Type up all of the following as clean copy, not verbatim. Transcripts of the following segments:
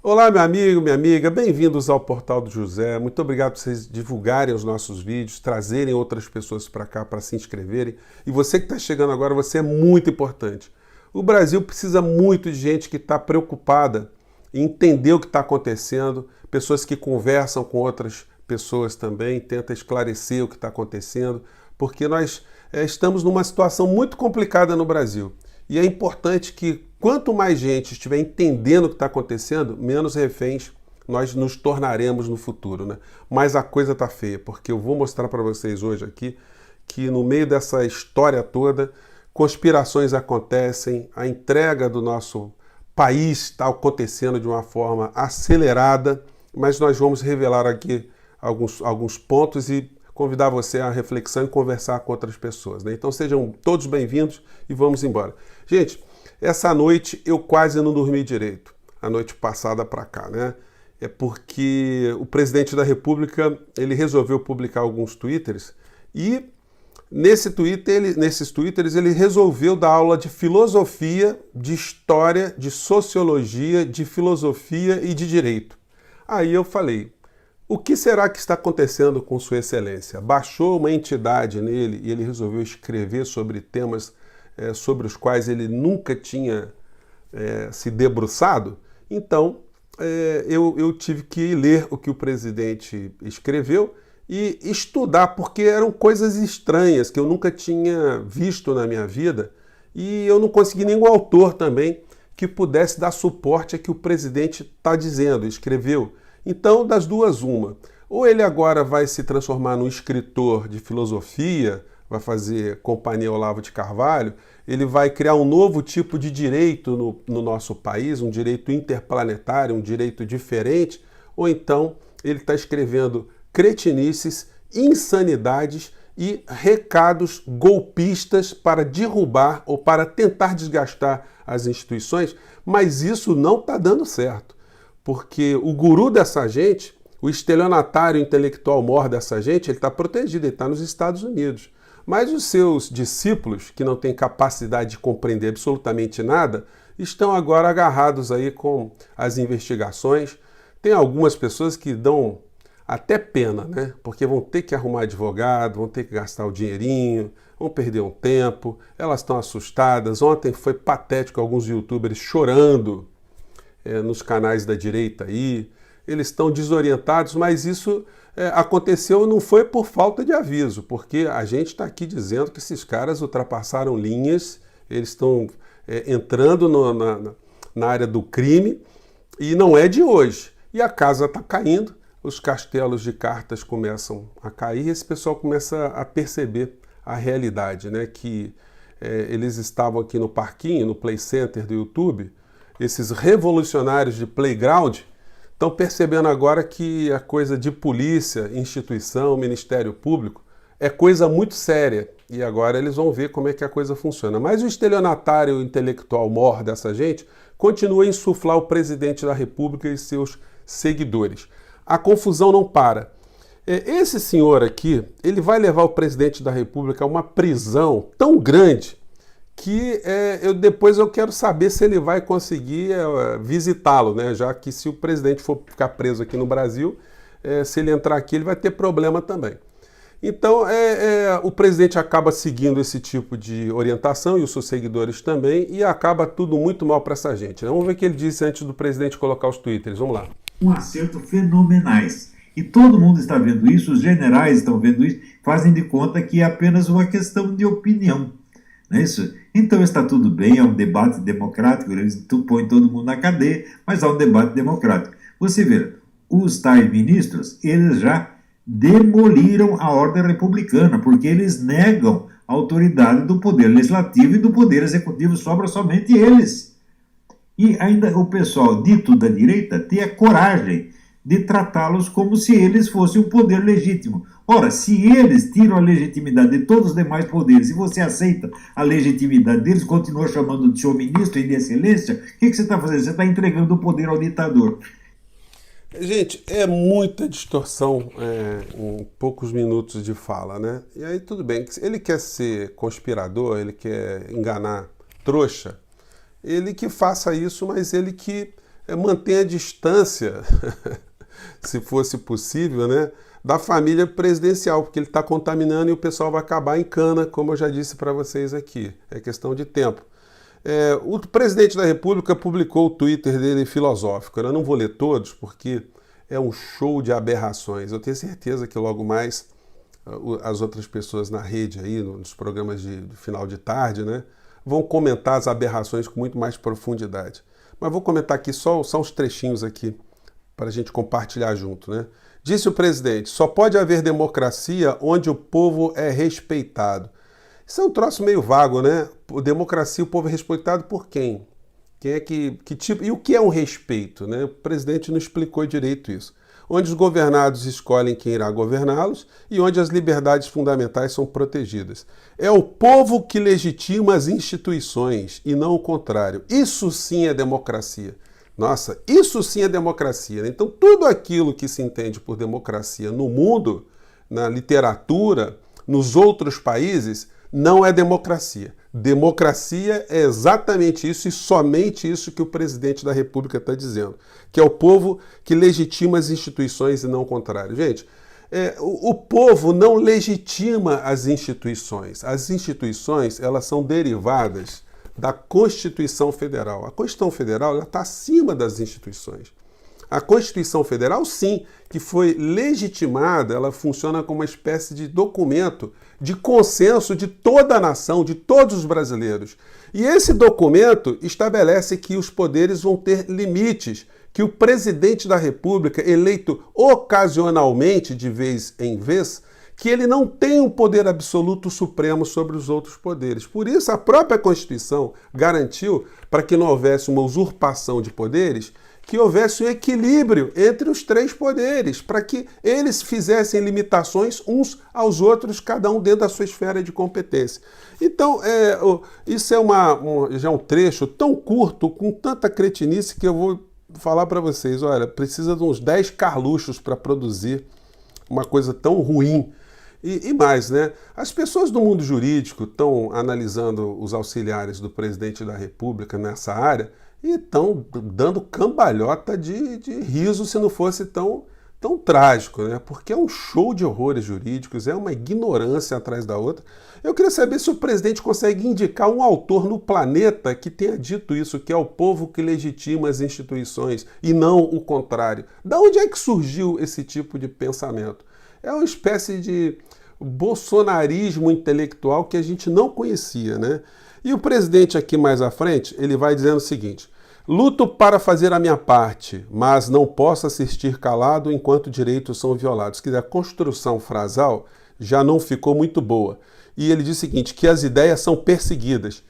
Olá, meu amigo, minha amiga, bem-vindos ao Portal do José. Muito obrigado por vocês divulgarem os nossos vídeos, trazerem outras pessoas para cá para se inscreverem. E você que está chegando agora, você é muito importante. O Brasil precisa muito de gente que está preocupada em entender o que está acontecendo, pessoas que conversam com outras pessoas também, tentam esclarecer o que está acontecendo, porque nós estamos numa situação muito complicada no Brasil. E é importante que quanto mais gente estiver entendendo o que está acontecendo, menos reféns nós nos tornaremos no futuro, né? Mas a coisa está feia, porque eu vou mostrar para vocês hoje aqui que no meio dessa história toda, conspirações acontecem, a entrega do nosso país está acontecendo de uma forma acelerada, mas nós vamos revelar aqui alguns pontos e convidar você à reflexão e conversar com outras pessoas, né? Então sejam todos bem-vindos e vamos embora. Gente, essa noite eu quase não dormi direito, a noite passada para cá, né? É porque o presidente da República, ele resolveu publicar alguns twitters e nesses twitters ele resolveu dar aula de filosofia, de história, de sociologia, de filosofia e de direito. Aí eu falei, o que será que está acontecendo com Sua Excelência? Baixou uma entidade nele e ele resolveu escrever sobre temas sobre os quais ele nunca tinha se debruçado? Então, eu tive que ler o que o presidente escreveu e estudar, porque eram coisas estranhas que eu nunca tinha visto na minha vida e eu não consegui nenhum autor também que pudesse dar suporte a que o presidente está dizendo, escreveu. Então, das duas, uma. Ou ele agora vai se transformar num escritor de filosofia, vai fazer companhia ao Olavo de Carvalho, ele vai criar um novo tipo de direito no nosso país, um direito interplanetário, um direito diferente, ou então ele está escrevendo cretinices, insanidades e recados golpistas para derrubar ou para tentar desgastar as instituições, mas isso não está dando certo. Porque o guru dessa gente, o estelionatário intelectual mor dessa gente, ele está protegido, ele está nos Estados Unidos. Mas os seus discípulos, que não têm capacidade de compreender absolutamente nada, estão agora agarrados aí com as investigações. Tem algumas pessoas que dão até pena, né? Porque vão ter que arrumar advogado, vão ter que gastar o dinheirinho, vão perder um tempo, elas estão assustadas. Ontem foi patético alguns youtubers chorando nos canais da direita aí, eles estão desorientados, mas isso aconteceu não foi por falta de aviso, porque a gente está aqui dizendo que esses caras ultrapassaram linhas, eles estão entrando na área do crime e não é de hoje. E a casa está caindo, os castelos de cartas começam a cair e esse pessoal começa a perceber a realidade, né? Que eles estavam aqui no parquinho, no Play Center do YouTube, esses revolucionários de playground estão percebendo agora que a coisa de polícia, instituição, Ministério Público é coisa muito séria e agora eles vão ver como é que a coisa funciona. Mas o estelionatário intelectual mor dessa gente continua a insuflar o presidente da República e seus seguidores. A confusão não para. Esse senhor aqui, ele vai levar o presidente da República a uma prisão tão grande que depois eu quero saber se ele vai conseguir visitá-lo, né? Já que se o presidente for ficar preso aqui no Brasil, se ele entrar aqui, ele vai ter problema também. Então, o presidente acaba seguindo esse tipo de orientação e os seus seguidores também, e acaba tudo muito mal para essa gente, né? Vamos ver o que ele disse antes do presidente colocar os twitters. Vamos lá. Um acerto fenomenais. E todo mundo está vendo isso, os generais estão vendo isso, fazem de conta que é apenas uma questão de opinião. Não é isso? Então está tudo bem, é um debate democrático, eles põem todo mundo na cadeia, mas há um debate democrático. Você vê, os tais ministros, eles já demoliram a ordem republicana, porque eles negam a autoridade do poder legislativo e do poder executivo, sobra somente eles. E ainda o pessoal dito da direita tem a coragem de tratá-los como se eles fossem um poder legítimo. Ora, se eles tiram a legitimidade de todos os demais poderes e você aceita a legitimidade deles, continua chamando de senhor ministro e de excelência, o que você está fazendo? Você está entregando o poder ao ditador. Gente, é muita distorção em poucos minutos de fala, né? E aí tudo bem, ele quer ser conspirador, ele quer enganar trouxa, ele que faça isso, mas ele que mantenha a distância, se fosse possível, né, da família presidencial, porque ele está contaminando e o pessoal vai acabar em cana, como eu já disse para vocês aqui. É questão de tempo. O presidente da República publicou o Twitter dele filosófico. Eu não vou ler todos, porque é um show de aberrações. Eu tenho certeza que logo mais as outras pessoas na rede, aí, nos programas de final de tarde, né, vão comentar as aberrações com muito mais profundidade. Mas vou comentar aqui só uns trechinhos aqui, para a gente compartilhar junto, né? Disse o presidente, só pode haver democracia onde o povo é respeitado. Isso é um troço meio vago, né? Democracia, o povo é respeitado por quem? Quem é que tipo? E o que é um respeito, né? O presidente não explicou direito isso. Onde os governados escolhem quem irá governá-los e onde as liberdades fundamentais são protegidas. É o povo que legitima as instituições e não o contrário. Isso sim é democracia. Nossa, isso sim é democracia. Então, tudo aquilo que se entende por democracia no mundo, na literatura, nos outros países, não é democracia. Democracia é exatamente isso e somente isso que o presidente da República está dizendo, que é o povo que legitima as instituições e não o contrário. Gente, o povo não legitima as instituições. As instituições, elas são derivadas da Constituição Federal. A Constituição Federal está acima das instituições. A Constituição Federal, sim, que foi legitimada, ela funciona como uma espécie de documento de consenso de toda a nação, de todos os brasileiros. E esse documento estabelece que os poderes vão ter limites, que o presidente da República, eleito ocasionalmente, de vez em vez, que ele não tem um poder absoluto supremo sobre os outros poderes. Por isso, a própria Constituição garantiu, para que não houvesse uma usurpação de poderes, que houvesse um equilíbrio entre os três poderes, para que eles fizessem limitações uns aos outros, cada um dentro da sua esfera de competência. Então, isso já é um trecho tão curto, com tanta cretinice, que eu vou falar para vocês, olha, precisa de uns 10 Carluxos para produzir uma coisa tão ruim. E mais, né? As pessoas do mundo jurídico estão analisando os auxiliares do presidente da República nessa área e estão dando cambalhota de riso se não fosse tão trágico, né? Porque é um show de horrores jurídicos, é uma ignorância atrás da outra. Eu queria saber se o presidente consegue indicar um autor no planeta que tenha dito isso, que é o povo que legitima as instituições e não o contrário. Da onde é que surgiu esse tipo de pensamento? É uma espécie de bolsonarismo intelectual que a gente não conhecia, né? E o presidente aqui mais à frente, ele vai dizendo o seguinte: luto para fazer a minha parte, mas não posso assistir calado enquanto direitos são violados. Quer dizer, a construção frasal já não ficou muito boa. E ele diz o seguinte, que as ideias são perseguidas.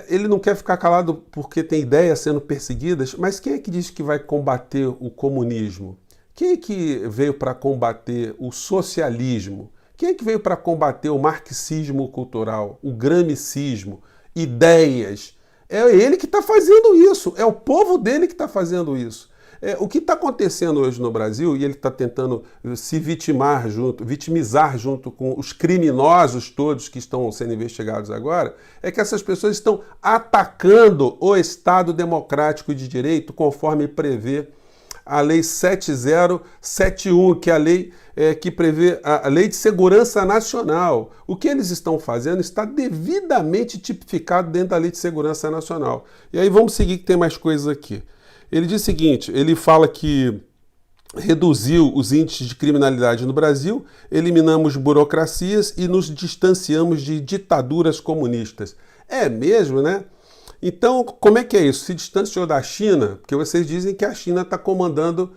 Ele não quer ficar calado porque tem ideias sendo perseguidas, mas quem é que diz que vai combater o comunismo? Quem é que veio para combater o socialismo? Quem é que veio para combater o marxismo cultural, o gramicismo, ideias? É ele que está fazendo isso, é o povo dele que está fazendo isso. O que está acontecendo hoje no Brasil, e ele está tentando se vitimizar junto com os criminosos todos que estão sendo investigados agora, é que essas pessoas estão atacando o Estado democrático de direito conforme prevê a Lei 7071, que é a lei que prevê a Lei de Segurança Nacional. O que eles estão fazendo está devidamente tipificado dentro da Lei de Segurança Nacional. E aí vamos seguir que tem mais coisas aqui. Ele diz o seguinte, ele fala que reduziu os índices de criminalidade no Brasil, eliminamos burocracias e nos distanciamos de ditaduras comunistas. É mesmo, né? Então, como é que é isso? Se distanciou da China? Porque vocês dizem que a China está comandando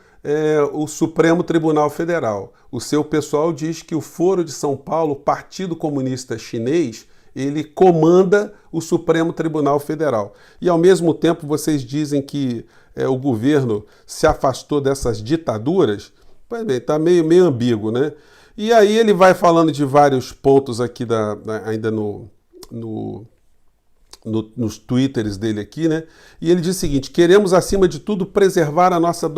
o Supremo Tribunal Federal. O seu pessoal diz que o Foro de São Paulo, o Partido Comunista Chinês, ele comanda o Supremo Tribunal Federal. E, ao mesmo tempo, vocês dizem que o governo se afastou dessas ditaduras. Pois bem, está meio ambíguo, né? E aí ele vai falando de vários pontos aqui ainda nos twitters dele aqui, né? E ele diz o seguinte, queremos, acima de tudo, preservar a nossa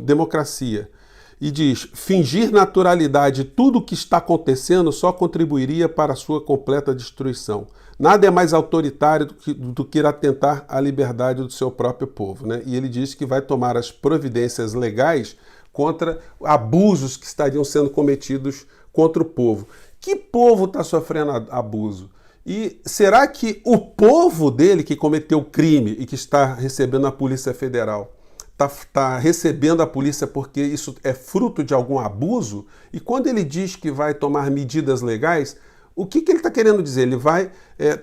democracia. E diz, fingir naturalidade tudo o que está acontecendo só contribuiria para a sua completa destruição. Nada é mais autoritário do que atentar à liberdade do seu próprio povo, né? E ele diz que vai tomar as providências legais contra abusos que estariam sendo cometidos contra o povo. Que povo está sofrendo abuso? E será que o povo dele que cometeu o crime e que está recebendo a Polícia Federal está recebendo a polícia porque isso é fruto de algum abuso? E quando ele diz que vai tomar medidas legais, o que ele está querendo dizer? Ele vai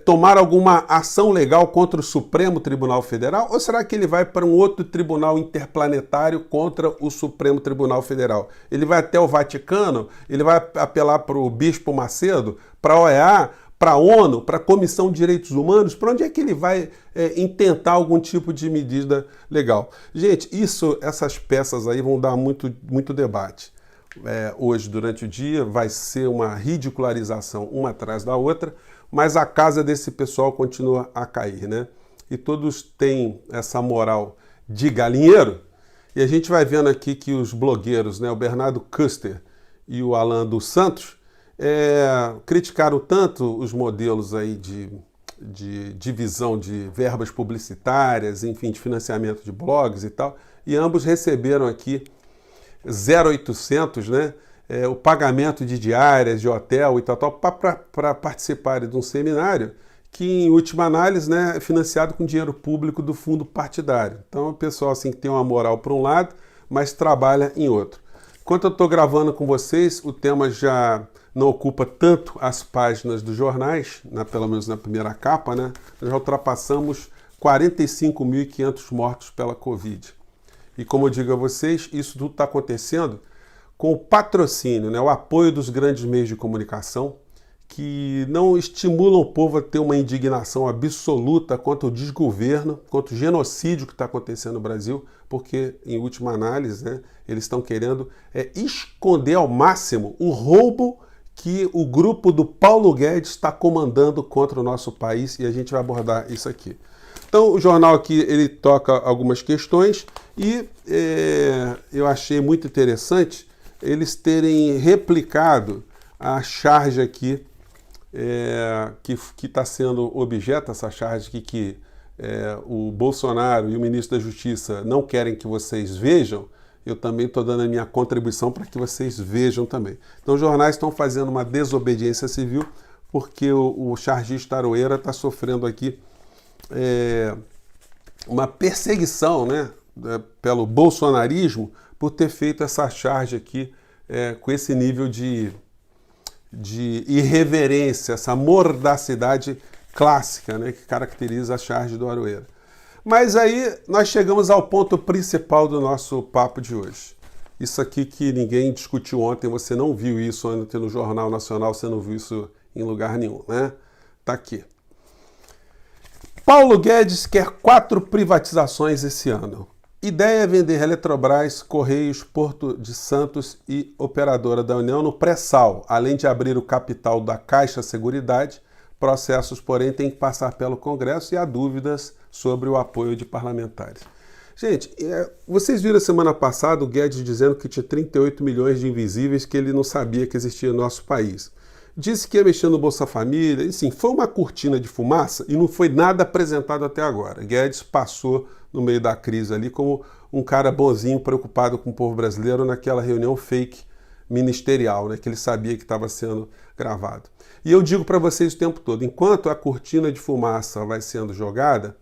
tomar alguma ação legal contra o Supremo Tribunal Federal? Ou será que ele vai para um outro tribunal interplanetário contra o Supremo Tribunal Federal? Ele vai até o Vaticano? Ele vai apelar para o Bispo Macedo? Para a OEA? Para a ONU? Para a Comissão de Direitos Humanos? Para onde é que ele vai intentar algum tipo de medida legal? Gente, essas peças aí vão dar muito debate. Hoje, durante o dia, vai ser uma ridicularização uma atrás da outra, mas a casa desse pessoal continua a cair, né? E todos têm essa moral de galinheiro, e a gente vai vendo aqui que os blogueiros, né, o Bernardo Custer e o Alan dos Santos, criticaram tanto os modelos aí de divisão de verbas publicitárias, enfim, de financiamento de blogs e tal, e ambos receberam aqui 0,800, né? O pagamento de diárias, de hotel e tal, para participarem de um seminário que, em última análise, né, é financiado com dinheiro público do fundo partidário. Então, o pessoal assim, que tem uma moral por um lado, mas trabalha em outro. Enquanto eu estou gravando com vocês, o tema já não ocupa tanto as páginas dos jornais, pelo menos na primeira capa, né? Nós já ultrapassamos 45.500 mortos pela Covid. E como eu digo a vocês, isso tudo está acontecendo com o patrocínio, né, o apoio dos grandes meios de comunicação, que não estimulam o povo a ter uma indignação absoluta contra o desgoverno, contra o genocídio que está acontecendo no Brasil, porque, em última análise, né, eles estão querendo esconder ao máximo o roubo que o grupo do Paulo Guedes está comandando contra o nosso país, e a gente vai abordar isso aqui. Então, o jornal aqui, ele toca algumas questões e eu achei muito interessante eles terem replicado a charge aqui, que está sendo objeto, essa charge aqui que o Bolsonaro e o ministro da Justiça não querem que vocês vejam. Eu também estou dando a minha contribuição para que vocês vejam também. Então, os jornais estão fazendo uma desobediência civil porque o chargista Aroeira está sofrendo aqui uma perseguição, né, pelo bolsonarismo por ter feito essa charge aqui com esse nível de irreverência, essa mordacidade clássica, né, que caracteriza a charge do Aroeira. Mas aí nós chegamos ao ponto principal do nosso papo de hoje. Isso aqui que ninguém discutiu ontem, você não viu isso ontem no Jornal Nacional, você não viu isso em lugar nenhum, né? Tá aqui. Paulo Guedes quer 4 privatizações esse ano. Ideia é vender Eletrobras, Correios, Porto de Santos e Operadora da União no pré-sal, além de abrir o capital da Caixa Seguridade. Processos, porém, têm que passar pelo Congresso e há dúvidas sobre o apoio de parlamentares. Gente, vocês viram a semana passada o Guedes dizendo que tinha 38 milhões de invisíveis que ele não sabia que existia no nosso país. Disse que ia mexer no Bolsa Família, enfim, foi uma cortina de fumaça e não foi nada apresentado até agora. Guedes passou no meio da crise ali como um cara bonzinho, preocupado com o povo brasileiro naquela reunião fake ministerial, né, que ele sabia que estava sendo gravado. E eu digo para vocês o tempo todo, enquanto a cortina de fumaça vai sendo jogada,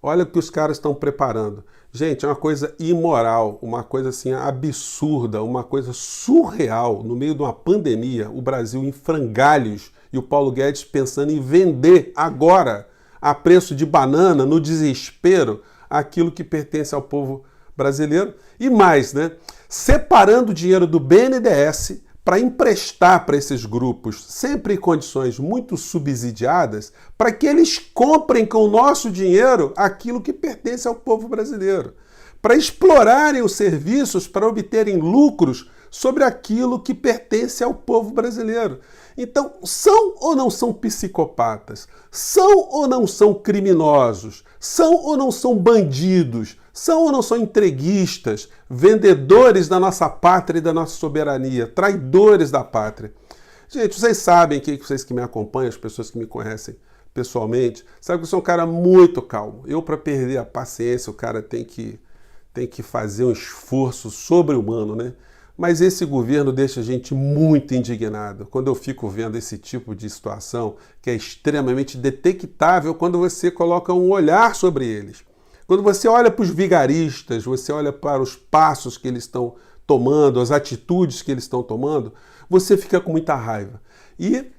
olha o que os caras estão preparando. Gente, é uma coisa imoral, uma coisa assim absurda, uma coisa surreal. No meio de uma pandemia, o Brasil em frangalhos e o Paulo Guedes pensando em vender agora, a preço de banana, no desespero, aquilo que pertence ao povo brasileiro. E mais, né? Separando o dinheiro do BNDES para emprestar para esses grupos, sempre em condições muito subsidiadas, para que eles comprem com o nosso dinheiro aquilo que pertence ao povo brasileiro, para explorarem os serviços para obterem lucros sobre aquilo que pertence ao povo brasileiro. Então, são ou não são psicopatas? São ou não são criminosos? São ou não são bandidos? São ou não são entreguistas, vendedores da nossa pátria e da nossa soberania, traidores da pátria? Gente, vocês sabem, vocês que me acompanham, as pessoas que me conhecem pessoalmente, sabe que eu sou um cara muito calmo. Eu, para perder a paciência, o cara tem que fazer um esforço sobre-humano, né? Mas esse governo deixa a gente muito indignado quando eu fico vendo esse tipo de situação que é extremamente detectável quando você coloca um olhar sobre eles. Quando você olha para os vigaristas, você olha para os passos que eles estão tomando, as atitudes que eles estão tomando, você fica com muita raiva. E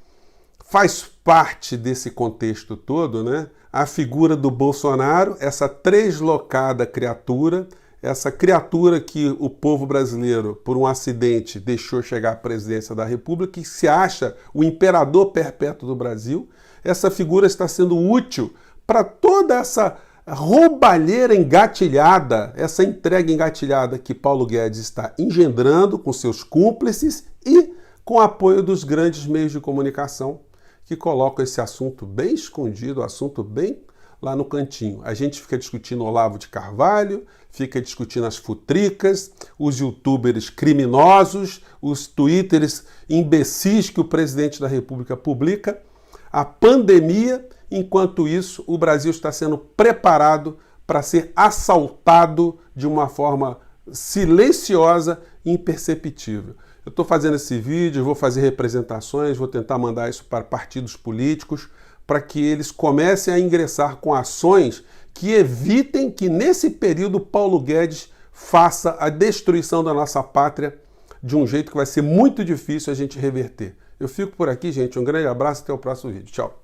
faz parte desse contexto todo, né, a figura do Bolsonaro, essa translocada criatura, essa criatura que o povo brasileiro, por um acidente, deixou chegar à presidência da República, que se acha o imperador perpétuo do Brasil. Essa figura está sendo útil para toda essa roubalheira engatilhada, essa entrega engatilhada que Paulo Guedes está engendrando com seus cúmplices e com o apoio dos grandes meios de comunicação que colocam esse assunto bem escondido, o assunto bem lá no cantinho. A gente fica discutindo Olavo de Carvalho, fica discutindo as futricas, os youtubers criminosos, os twitters imbecis que o presidente da República publica, a pandemia. Enquanto isso, o Brasil está sendo preparado para ser assaltado de uma forma silenciosa e imperceptível. Eu estou fazendo esse vídeo, vou fazer representações, vou tentar mandar isso para partidos políticos, para que eles comecem a ingressar com ações que evitem que, nesse período, Paulo Guedes faça a destruição da nossa pátria de um jeito que vai ser muito difícil a gente reverter. Eu fico por aqui, gente. Um grande abraço e até o próximo vídeo. Tchau.